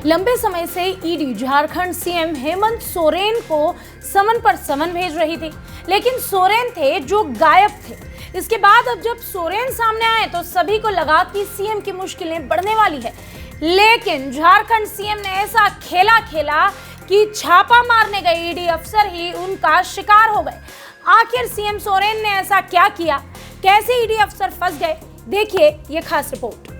लंबे समय से ईडी झारखंड सीएम हेमंत सोरेन को समन पर समन भेज रही थी, लेकिन सोरेन थे जो गायब थे। इसके बाद अब जब सोरेन सामने आए तो सभी को लगा कि सीएम की मुश्किलें बढ़ने वाली है, लेकिन झारखंड सीएम ने ऐसा खेला कि छापा मारने गए ईडी अफसर ही उनका शिकार हो गए। आखिर सीएम सोरेन ने ऐसा क्या किया, कैसे ईडी अफसर फंस गए, देखिए ये खास रिपोर्ट।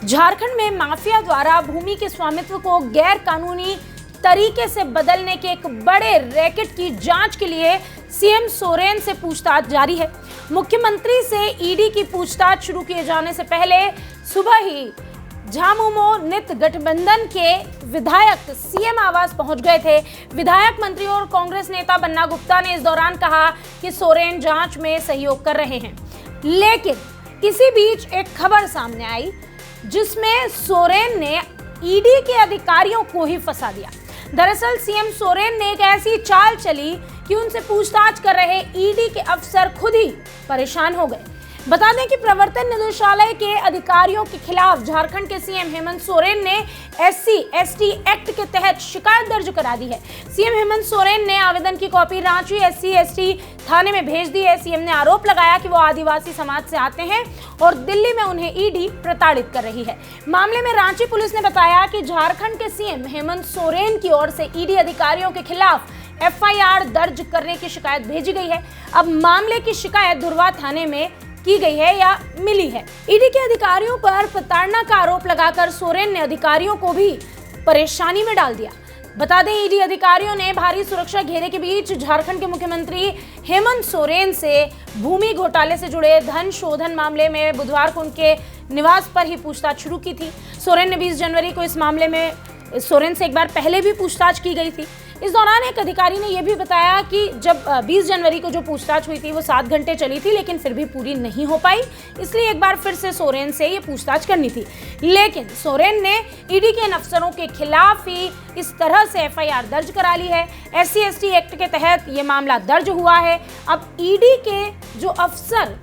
झारखंड में माफिया द्वारा भूमि के स्वामित्व को गैर कानूनी तरीके से बदलने के एक बड़े रैकेट की जांच के लिए सीएम सोरेन से पूछताछ जारी है। मुख्यमंत्री से ईडी की पूछताछ शुरू किए जाने से पहले सुबह ही झामुमो नित गठबंधन के विधायक सीएम आवास पहुंच गए थे। विधायक मंत्री और कांग्रेस नेता बन्ना गुप्ता ने इस दौरान कहा कि सोरेन जांच में सहयोग कर रहे हैं, लेकिन इसी बीच एक खबर सामने आई जिसमें सोरेन ने ईडी के अधिकारियों को ही फंसा दिया। दरअसल सीएम सोरेन ने एक ऐसी चाल चली कि उनसे पूछताछ कर रहे ईडी के अफसर खुद ही परेशान हो गए। बता दें कि प्रवर्तन निदेशालय के अधिकारियों के खिलाफ झारखंड के सीएम हेमंत सोरेन ने SC/ST एक्ट के तहत शिकायत दर्ज करा दी है। सीएम हेमंत सोरेन ने आवेदन की कॉपी रांची SC/ST थाने में भेज दी है। सीएम ने आरोप लगाया कि वो आदिवासी समाज से आते हैं और दिल्ली में उन्हें ईडी प्रताड़ित कर रही है। मामले में रांची पुलिस ने बताया कि झारखंड के सीएम हेमंत सोरेन की ओर से ईडी अधिकारियों के खिलाफ FIR दर्ज करने की शिकायत भेजी गई है। अब मामले की शिकायत धुरवा थाने में की गई है या मिली है। ईडी के अधिकारियों पर प्रताड़ना का आरोप लगाकर सोरेन ने अधिकारियों को भी परेशानी में डाल दिया। बता दें, ईडी अधिकारियों ने भारी सुरक्षा घेरे के बीच झारखंड के मुख्यमंत्री हेमंत सोरेन से भूमि घोटाले से जुड़े धन शोधन मामले में बुधवार को उनके निवास पर ही पूछताछ शुरू की थी। सोरेन ने 20 जनवरी को इस मामले में सोरेन से एक बार पहले भी पूछताछ की गई थी। इस दौरान एक अधिकारी ने यह भी बताया कि जब 20 जनवरी को जो पूछताछ हुई थी वो 7 घंटे चली थी, लेकिन फिर भी पूरी नहीं हो पाई, इसलिए एक बार फिर से सोरेन से ये पूछताछ करनी थी। लेकिन सोरेन ने ईडी के इन अफसरों के खिलाफ ही इस तरह से FIR दर्ज करा ली है। SC/ST एक्ट के तहत ये मामला दर्ज हुआ है। अब ईडी के जो अफसर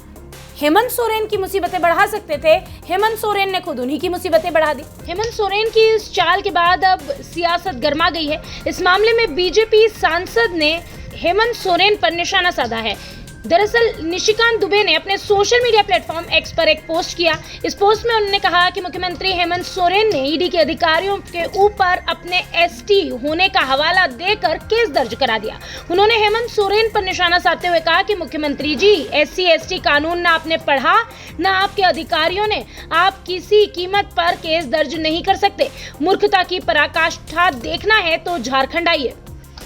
हेमंत सोरेन की मुसीबतें बढ़ा सकते थे, हेमंत सोरेन ने खुद उन्हीं की मुसीबतें बढ़ा दी। हेमंत सोरेन की इस चाल के बाद अब सियासत गर्मा गई है। इस मामले में बीजेपी सांसद ने हेमंत सोरेन पर निशाना साधा है। दरअसल निशिकांत दुबे ने अपने सोशल मीडिया प्लेटफॉर्म X पर एक पोस्ट किया। इस पोस्ट में उन्होंने कहा कि मुख्यमंत्री हेमंत सोरेन ने ईडी के अधिकारियों के ऊपर अपने ST होने का हवाला देकर केस दर्ज करा दिया। उन्होंने हेमंत सोरेन पर निशाना साधते हुए कहा कि मुख्यमंत्री जी, SC/ST कानून ना आपने पढ़ा ना आपके अधिकारियों ने, आप किसी कीमत पर केस दर्ज नहीं कर सकते। मूर्खता की पराकाष्ठा देखना है तो झारखंड आइए।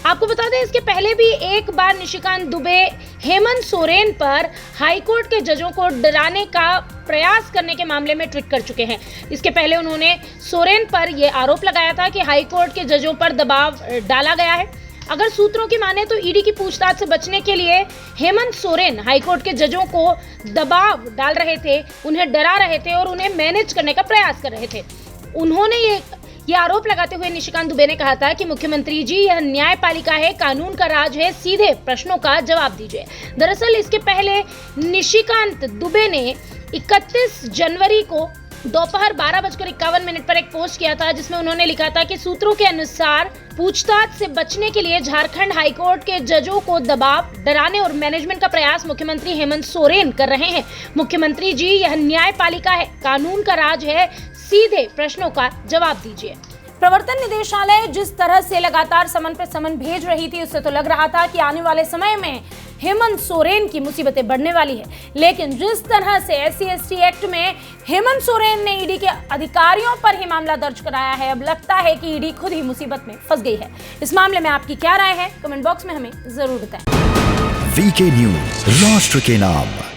आपको बता दें, इसके पहले भी एक बार निशिकांत दुबे हेमंत सोरेन पर हाईकोर्ट के जजों को डराने का प्रयास करने के मामले में ट्वीट कर चुके हैं। इसके पहले उन्होंने सोरेन पर यह आरोप लगाया था कि हाईकोर्ट के जजों पर दबाव डाला गया है। अगर सूत्रों की माने तो ईडी की पूछताछ से बचने के लिए हेमंत सोरेन हाईकोर्ट के जजों को दबाव डाल रहे थे, उन्हें डरा रहे थे और उन्हें मैनेज करने का प्रयास कर रहे थे। उन्होंने ये आरोप लगाते हुए निशिकांत दुबे ने कहा था कि मुख्यमंत्री जी, यह न्यायपालिका है, कानून का राज है, सीधे प्रश्नों का जवाब दीजिए। दरअसल इसके पहले निशिकांत दुबे ने 31 जनवरी को दोपहर 12:51 पर एक पोस्ट किया था, जिसमें उन्होंने लिखा था कि सूत्रों के अनुसार पूछताछ से बचने के लिए झारखंड हाईकोर्ट के जजों को दबाव, डराने और मैनेजमेंट का प्रयास मुख्यमंत्री हेमंत सोरेन कर रहे हैं। मुख्यमंत्री जी, यह न्यायपालिका है, कानून का राज है, सीधे प्रश्नों का जवाब दीजिए। प्रवर्तन निदेशालय जिस तरह से लगातार समन पर समन भेज रही थी, उससे तो लग रहा था कि आने वाले समय में हेमंत सोरेन की मुसीबतें बढ़ने वाली है, लेकिन जिस तरह से SC/ST एक्ट में हेमंत सोरेन ने ईडी के अधिकारियों पर ही मामला दर्ज कराया है, अब लगता है कि ईडी खुद ही मुसीबत में फंस गई है। इस मामले में आपकी क्या राय है, कमेंट बॉक्स में हमें जरूर बताएं। VK न्यूज, राष्ट्र के नाम।